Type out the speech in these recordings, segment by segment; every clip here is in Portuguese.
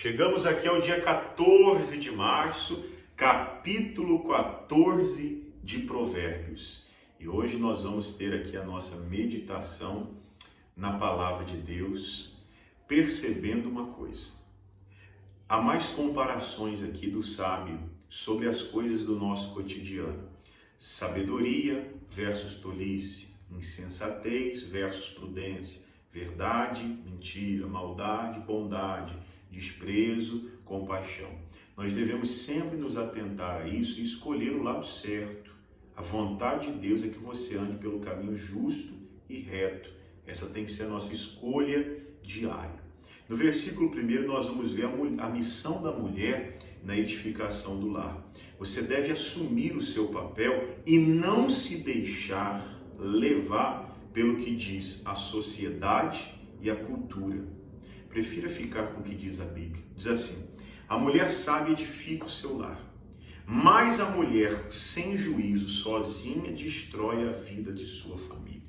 Chegamos aqui ao dia 14 de março, capítulo 14 de Provérbios. E hoje nós vamos ter aqui a nossa meditação na palavra de Deus, percebendo uma coisa. Há mais comparações aqui do sábio sobre as coisas do nosso cotidiano. Sabedoria versus tolice, insensatez versus prudência, verdade, mentira, maldade, bondade, desprezo, compaixão. Nós devemos sempre nos atentar a isso e escolher o lado certo. A vontade de Deus é que você ande pelo caminho justo e reto. Essa tem que ser a nossa escolha diária. No versículo 1 nós vamos ver a missão da mulher na edificação do lar. Você deve assumir o seu papel e não se deixar levar pelo que diz a sociedade e a cultura. Prefira ficar com o que diz a Bíblia. Diz assim: a mulher sábia edifica o seu lar, mas a mulher sem juízo sozinha destrói a vida de sua família.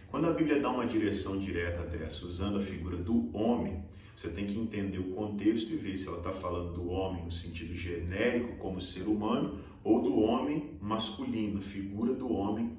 Quando a Bíblia dá uma direção direta dessa, usando a figura do homem, você tem que entender o contexto e ver se ela está falando do homem no sentido genérico, como ser humano, ou do homem masculino, a figura do homem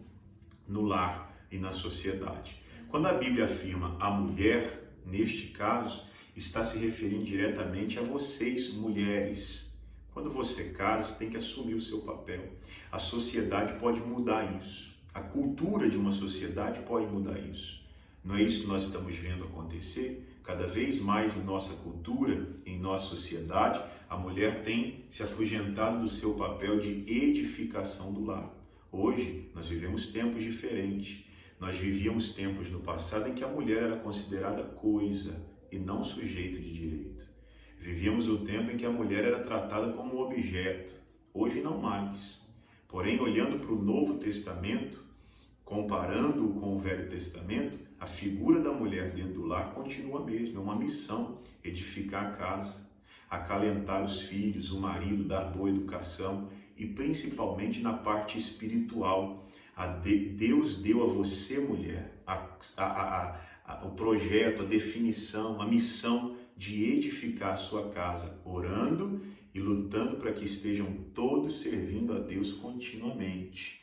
no lar e na sociedade. Quando a Bíblia afirma a mulher, neste caso, está se referindo diretamente a vocês, mulheres. Quando você casa, você tem que assumir o seu papel. A sociedade pode mudar isso. A cultura de uma sociedade pode mudar isso. Não é isso que nós estamos vendo acontecer? Cada vez mais em nossa cultura, em nossa sociedade, a mulher tem se afugentado do seu papel de edificação do lar. Hoje, nós vivemos tempos diferentes. Nós vivíamos tempos no passado em que a mulher era considerada coisa e não sujeito de direito. Vivíamos o tempo em que a mulher era tratada como um objeto. Hoje não mais. Porém, olhando para o Novo Testamento, comparando-o com o Velho Testamento, a figura da mulher dentro do lar continua a mesma. É uma missão: edificar a casa, acalentar os filhos, o marido, dar boa educação e principalmente na parte espiritual. Deus deu a você, mulher, o projeto, a definição, a missão de edificar a sua casa, orando e lutando para que estejam todos servindo a Deus continuamente.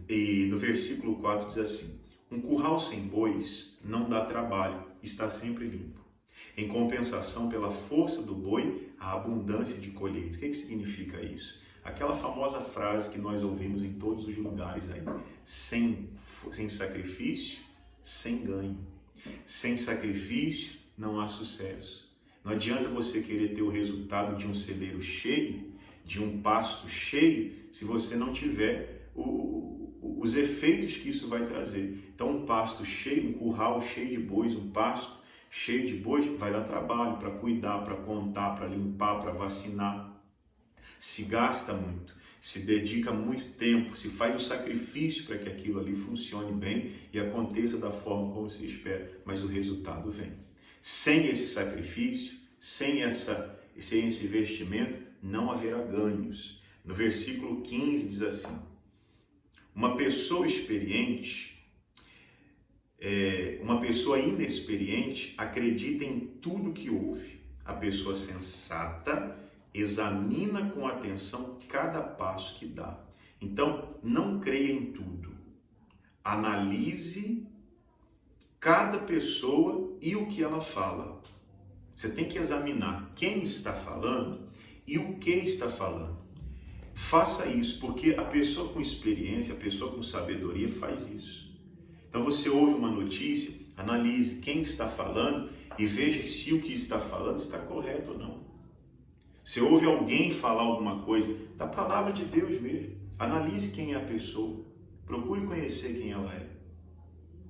E no versículo 4 diz assim: um curral sem bois não dá trabalho, está sempre limpo. Em compensação pela força do boi, a abundância de colheita. O que significa isso? Aquela famosa frase que nós ouvimos em todos os lugares aí: sem sacrifício, sem ganho. Sem sacrifício, não há sucesso. Não adianta você querer ter o resultado de um celeiro cheio, de um pasto cheio, se você não tiver os efeitos que isso vai trazer. Então, um pasto cheio, um curral cheio de bois, um pasto cheio de bois, vai dar trabalho para cuidar, para contar, para limpar, para vacinar. Se gasta muito, se dedica muito tempo, se faz um sacrifício para que aquilo ali funcione bem e aconteça da forma como se espera, mas o resultado vem. Sem esse sacrifício, sem esse investimento, não haverá ganhos. No versículo 15 diz assim: uma pessoa inexperiente acredita em tudo que ouve. A pessoa sensata examina com atenção cada passo que dá. Então, não creia em tudo. Analise cada pessoa e o que ela fala. Você tem que examinar quem está falando e o que está falando. Faça isso, porque a pessoa com experiência, a pessoa com sabedoria faz isso. Então, você ouve uma notícia, analise quem está falando e veja se o que está falando está correto ou não. Se ouve alguém falar alguma coisa da palavra de Deus mesmo, analise quem é a pessoa, procure conhecer quem ela é.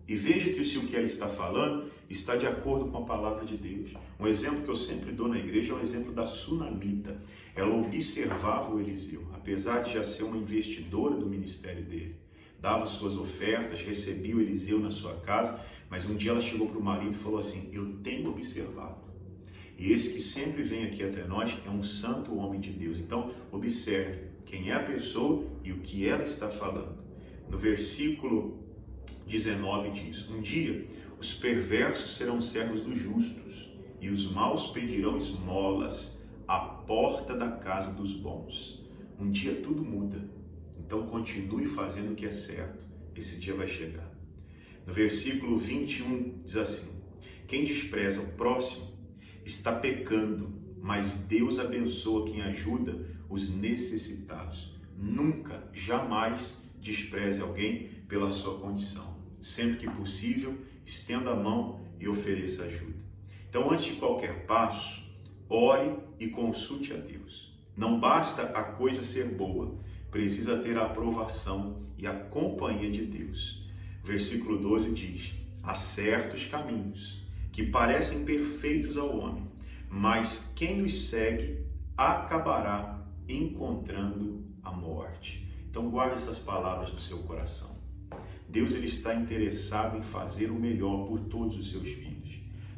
E veja que se o que ela está falando está de acordo com a palavra de Deus. Um exemplo que eu sempre dou na igreja é o exemplo da sunamita. Ela observava o Eliseu, apesar de já ser uma investidora do ministério dele. Dava suas ofertas, recebia o Eliseu na sua casa, mas um dia ela chegou para o marido e falou assim: eu tenho observado. E esse que sempre vem aqui até nós é um santo homem de Deus. Então, observe quem é a pessoa e o que ela está falando. No versículo 19 diz: um dia os perversos serão servos dos justos e os maus pedirão esmolas à porta da casa dos bons. Um dia tudo muda, então continue fazendo o que é certo, esse dia vai chegar. No versículo 21 diz assim: quem despreza o próximo está pecando, mas Deus abençoa quem ajuda os necessitados. Nunca, jamais despreze alguém pela sua condição. Sempre que possível, estenda a mão e ofereça ajuda. Então, antes de qualquer passo, ore e consulte a Deus. Não basta a coisa ser boa, precisa ter a aprovação e a companhia de Deus. Versículo 12 diz: há certos caminhos que parecem perfeitos ao homem, mas quem os segue acabará encontrando a morte. Então guarde essas palavras no seu coração. Deus ele está interessado em fazer o melhor por todos os seus filhos,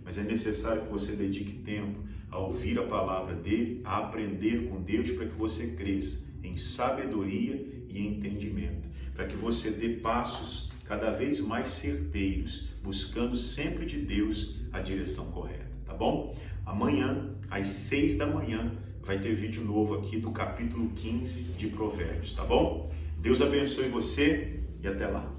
mas é necessário que você dedique tempo a ouvir a palavra dele, a aprender com Deus, para que você cresça em sabedoria e entendimento, para que você dê passos cada vez mais certeiros, buscando sempre de Deus a direção correta, tá bom? Amanhã, às 6 da manhã, vai ter vídeo novo aqui do capítulo 15 de Provérbios, tá bom? Deus abençoe você e até lá.